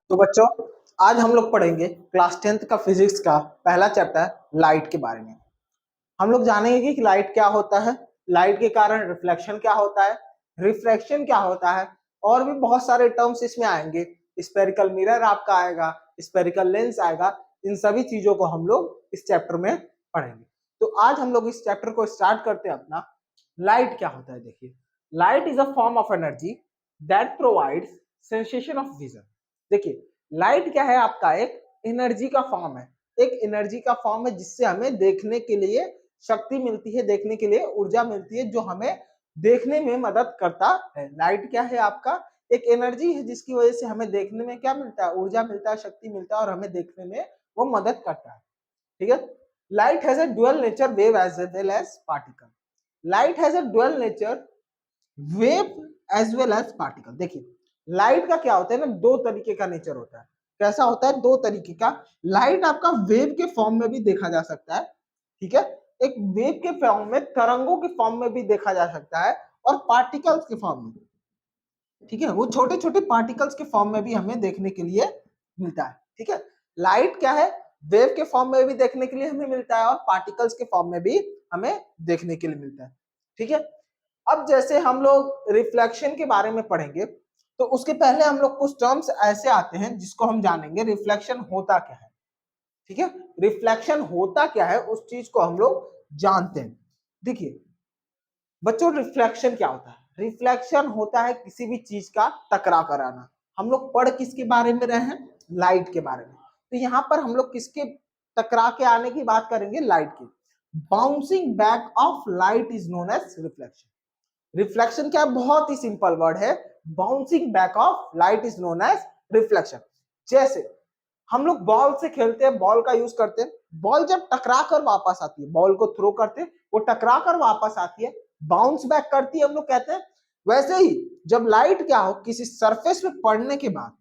तो बच्चों, आज हम लोग पढ़ेंगे क्लास 10th का फिजिक्स का पहला चैप्टर लाइट के बारे में। हम लोग जानेंगे कि लाइट क्या होता है, लाइट के कारण रिफ्लेक्शन क्या होता है, रिफ्रैक्शन क्या होता है, और भी बहुत सारे टर्म्स इसमें आएंगे। स्पेरिकल मिरर आपका आएगा, स्पेरिकल लेंस आएगा। इन सभी चीजों को हम लोग इस चैप्टर में पढ़ेंगे। तो आज हम लोग इस चैप्टर को स्टार्ट करते हैं अपना। लाइट क्या होता है? देखिए, light is a form of energy that provides sensation of vision. देखिए, लाइट क्या है? आपका एक एनर्जी का फॉर्म है, एक एनर्जी का फॉर्म है जिससे हमें देखने के लिए शक्ति मिलती है, देखने के लिए ऊर्जा मिलती है, जो हमें देखने में मदद करता है। लाइट क्या है? आपका एक एनर्जी है जिसकी वजह से हमें देखने में क्या मिलता है? ऊर्जा मिलता है, शक्ति मिलता है, और हमें देखने में वो मदद करता है। ठीक है। Light has a dual nature, wave as well as particle. Light has a dual nature, wave as well as particle. देखिए, लाइट का क्या होता है ना, दो तरीके का नेचर होता है। कैसा होता है? दो तरीके का। लाइट आपका वेव के फॉर्म में भी देखा जा सकता है, ठीक है, एक वेव के फॉर्म में, तरंगों के फॉर्म में भी देखा जा सकता है, और पार्टिकल्स के फॉर्म में, ठीक है, वो छोटे छोटे पार्टिकल्स के फॉर्म में भी हमें देखने के लिए मिलता है। ठीक है। लाइट क्या है? वेव के फॉर्म में भी देखने के लिए हमें मिलता है, और पार्टिकल्स के फॉर्म में भी हमें देखने के लिए मिलता है। ठीक है। अब जैसे हम लोग रिफ्लेक्शन के बारे में पढ़ेंगे, तो उसके पहले हम लोग कुछ टर्म्स ऐसे आते हैं जिसको हम जानेंगे रिफ्लेक्शन होता क्या है। ठीक है। रिफ्लेक्शन होता क्या है, उस चीज को हम लोग जानते हैं। देखिए बच्चों, रिफ्लेक्शन क्या होता है? रिफ्लेक्शन होता है किसी भी चीज का टकरा कर आना। हम लोग पढ़ किसके बारे में रहे हैं? लाइट के बारे में। तो यहाँ पर हम लोग किसके टकरा के आने की बात करेंगे? लाइट की। Bouncing back of light is known as reflection. Reflection क्या है? बहुत ही सिंपल वर्ड है। Bouncing back of light is known as reflection. जैसे हम लोग बॉल से खेलते हैं, बॉल का यूज करते हैं, बॉल जब टकरा कर वापस आती है, बॉल को थ्रो करते हैं, वो टकरा कर वापस आती है, बाउंस बैक करती है, हम लोग कहते हैं। वैसे ही जब लाइट क्या हो, किसी सरफेस पे पड़ने के बाद,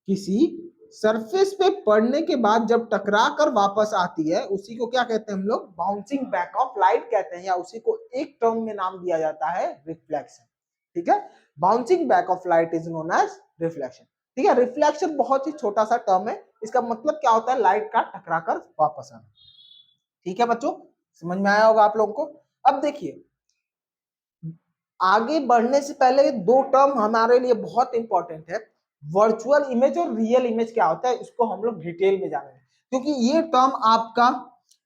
किसी सरफेस पे पड़ने के बाद जब टकरा कर वापस आती है, उसी को क्या कहते हैं हम लोग? बाउंसिंग बैक ऑफ लाइट कहते हैं, या उसी को एक टर्म में नाम दिया जाता है रिफ्लेक्शन। ठीक है। Bouncing back of light is known as reflection. ठीक है। रिफ्लेक्शन बहुत ही छोटा सा टर्म है, इसका मतलब क्या होता है? लाइट का टकरा कर वापस आना। ठीक है बच्चों, समझ में आया होगा आप लोगों को। अब देखिए, आगे बढ़ने से पहले दो टर्म हमारे लिए बहुत इंपॉर्टेंट है। वर्चुअल इमेज और रियल इमेज क्या होता है, इसको हम लोग डिटेल में जानेंगे, क्योंकि ये टर्म आपका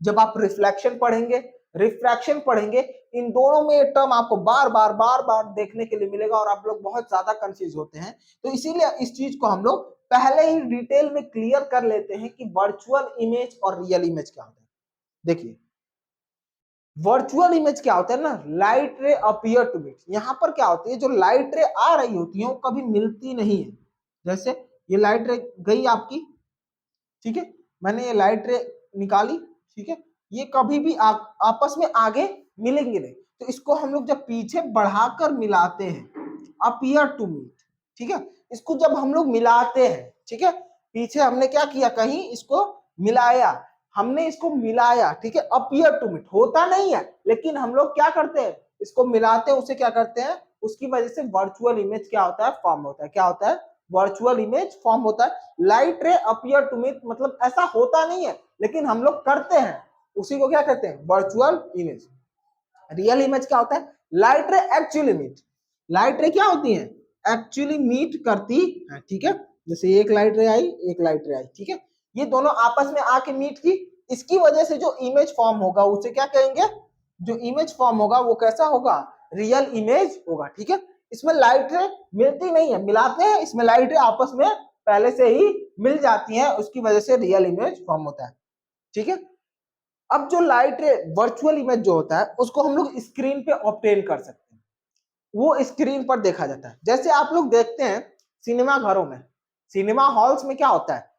जब आप रिफ्लेक्शन पढ़ेंगे, रिफ्रैक्शन पढ़ेंगे, इन दोनों में ये टर्म आपको बार बार देखने के लिए मिलेगा, और आप लोग बहुत ज्यादा कंफ्यूज होते हैं। तो इसीलिए इस चीज को हम लोग पहले ही डिटेल में क्लियर कर लेते हैं कि वर्चुअल इमेज और रियल इमेज क्या होता है। देखिए, वर्चुअल इमेज क्या होता है ना, लाइट रे अपीयर टू मीट। यहां पर क्या होती है, जो लाइट रे आ रही होती है वो कभी मिलती नहीं है। जैसे ये लाइट रे गई आपकी, ठीक है, मैंने ये लाइट रे निकाली, ठीक है, ये कभी भी आपस में आगे मिलेंगे नहीं। तो इसको हम लोग जब पीछे बढ़ाकर मिलाते हैं, अपीयर टू मीट, ठीक है, इसको जब हम लोग मिलाते हैं, ठीक है, पीछे हमने क्या किया, कहीं इसको मिलाया, हमने इसको मिलाया, ठीक है, अपीयर टू मीट होता नहीं है, लेकिन हम लोग क्या करते हैं, इसको मिलाते हैं, उसे क्या करते हैं, उसकी वजह से वर्चुअल इमेज क्या होता है? फॉर्म होता है। क्या होता है? वर्चुअल इमेज फॉर्म होता है। लाइट रे अपीयर टू मीट मतलब ऐसा होता नहीं है, लेकिन हम लोग करते हैं, उसी को क्या कहते हैं? Virtual image. रियल इमेज क्या होता है? लाइट रे एक्चुअली मीट। लाइट रे क्या होती है? एक्चुअली मीट करती है, ठीक है, जैसे एक लाइट रे आई, एक लाइट रे आई, ठीक है, ये दोनों आपस में आके मीट की, इसकी वजह से जो इमेज फॉर्म होगा उसे क्या कहेंगे? जो इमेज फॉर्म होगा वो कैसा होगा? रियल इमेज होगा। ठीक है। इसमें लाइट रे मिलती नहीं है, मिलाते हैं, इसमें लाइट रे आपस में पहले से ही मिल जाती है, उसकी वजह से रियल इमेज फॉर्म होता है। ठीक है। अब जो लाइट रे वर्चुअल इमेज जो होता है, उसको हम लोग स्क्रीन पे ऑब्टेन कर सकते हैं, वो स्क्रीन पर देखा जाता है। जैसे आप लोग देखते हैं सिनेमा घरों में, सिनेमा हॉल्स में क्या होता है?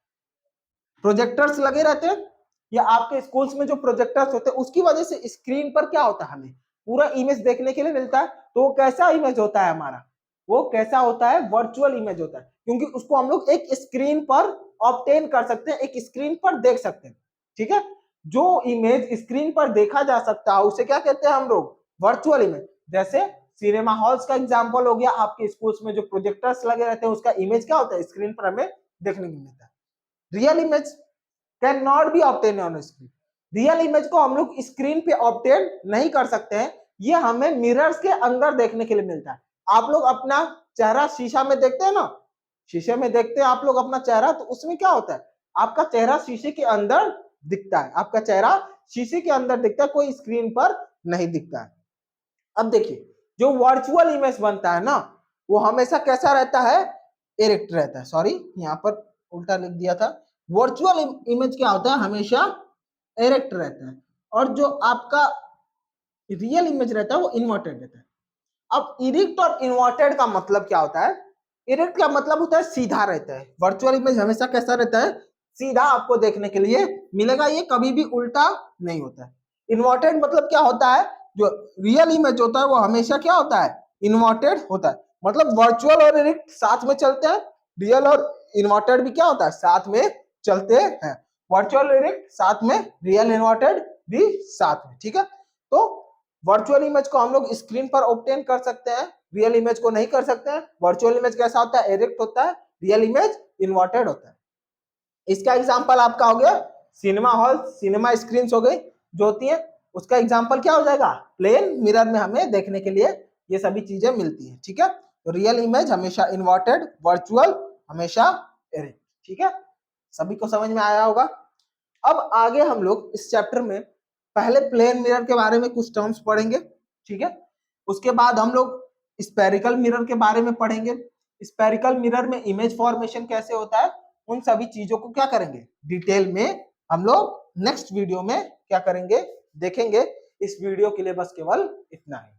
प्रोजेक्टर्स लगे रहते हैं, या आपके स्कूल्स में जो प्रोजेक्टर्स होते हैं, उसकी वजह से स्क्रीन पर क्या होता है? हमें पूरा इमेज देखने के लिए मिलता है। तो वो कैसा इमेज होता है हमारा? वो कैसा होता है? वर्चुअल इमेज होता है, क्योंकि उसको हम लोग एक स्क्रीन पर ऑब्टेन कर सकते हैं, एक स्क्रीन पर देख सकते हैं। ठीक है। जो इमेज स्क्रीन पर देखा जा सकता है उसे क्या कहते हैं हम लोग? Virtual image. जैसे सिनेमा हॉल्स का एग्जांपल हो गया, आपके स्कूल्स में जो प्रोजेक्टर्स लगे रहते हैं उसका इमेज क्या होता है? स्क्रीन पर हमें देखने को मिलता है। Real image can not be obtain on screen, real image को हम लोग स्क्रीन पे ऑब्टेन नहीं कर सकते हैं, ये हमें मिरर्स के अंदर देखने के लिए मिलता है। आप लोग अपना चेहरा शीशा में देखते हैं ना, शीशे में देखते हैं आप लोग अपना चेहरा, तो उसमें क्या होता है, आपका चेहरा शीशे के अंदर दिखता है, आपका चेहरा शीशे के अंदर दिखता है, कोई स्क्रीन पर नहीं दिखता है। अब देखिए जो वर्चुअल इमेज बनता है ना, वो हमेशा कैसा रहता है, इरेक्ट रहता है। सॉरी यहाँ पर उल्टा लिख दिया था। वर्चुअल इमेज क्या होता है, हमेशा इरेक्ट रहता है, और जो आपका रियल इमेज रहता है वो इन्वर्टेड रहता है। अब इरेक्ट और इन्वर्टेड का मतलब क्या होता है, इरेक्ट का मतलब होता है सीधा रहता है, वर्चुअल इमेज हमेशा कैसा रहता है, सीधा आपको देखने के लिए मिलेगा, ये कभी भी उल्टा नहीं होता है। इन्वर्टेड मतलब क्या होता है, जो रियल इमेज होता है वो हमेशा क्या होता है, इन्वर्टेड होता है। मतलब वर्चुअल और इरेक्ट साथ में चलते हैं, रियल और इन्वर्टेड भी क्या होता है, साथ में चलते हैं। वर्चुअल इरेक्ट साथ में, रियल इन्वर्टेड भी साथ में, ठीक है। तो वर्चुअल इमेज को हम लोग स्क्रीन पर ऑब्टेन कर सकते हैं, रियल इमेज को नहीं कर सकते हैं। वर्चुअल इमेज कैसा होता है, इरेक्ट होता है, रियल इमेज इन्वर्टेड होता है। इसका एग्जांपल आपका हो गया सिनेमा हॉल, सिनेमा स्क्रीन हो गई जो होती है, उसका एग्जांपल क्या हो जाएगा, प्लेन मिरर में हमें देखने के लिए ये सभी चीजें मिलती है, ठीक है। तो रियल इमेज हमेशा इन्वर्टेड, वर्चुअल हमेशा इरेक्ट, ठीक है। सभी को समझ में आया होगा। अब आगे हम लोग इस चैप्टर में पहले प्लेन मिरर के बारे में कुछ टर्म्स पढ़ेंगे, ठीक है। उसके बाद हम लोग स्पेरिकल मिरर के बारे में पढ़ेंगे, स्पेरिकल मिरर में इमेज फॉर्मेशन कैसे होता है, उन सभी चीजों को क्या करेंगे, डिटेल में हम लोग नेक्स्ट वीडियो में क्या करेंगे, देखेंगे। इस वीडियो के लिए बस केवल इतना ही।